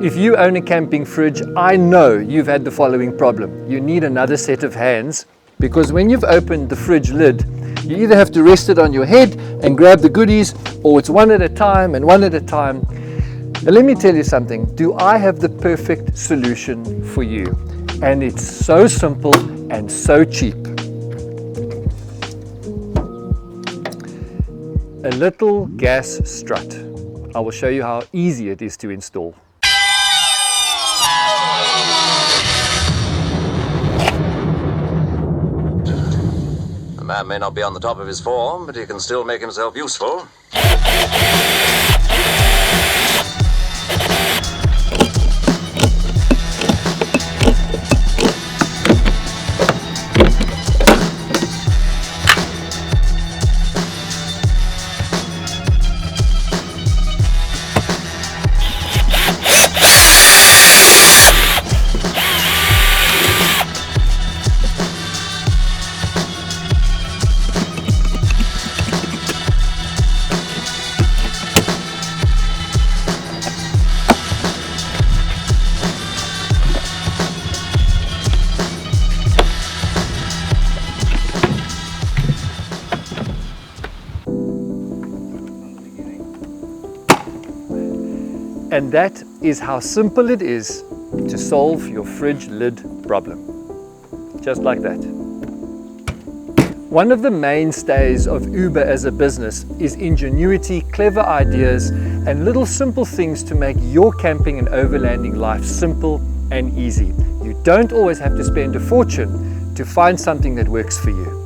If you own a camping fridge, I know you've had the following problem. You need another set of hands, because when you've opened the fridge lid, you either have to rest it on your head and grab the goodies, or it's one at a time and one at a time. Now let me tell you something. Do I have the perfect solution for you? And it's so simple and so cheap. A little gas strut. I will show you how easy it is to install. The man may not be on the top of his form, but he can still make himself useful. And that is how simple it is to solve your fridge lid problem. Just like that. One of the mainstays of UBA as a business is ingenuity, clever ideas, and little simple things to make your camping and overlanding life simple and easy. You don't always have to spend a fortune to find something that works for you.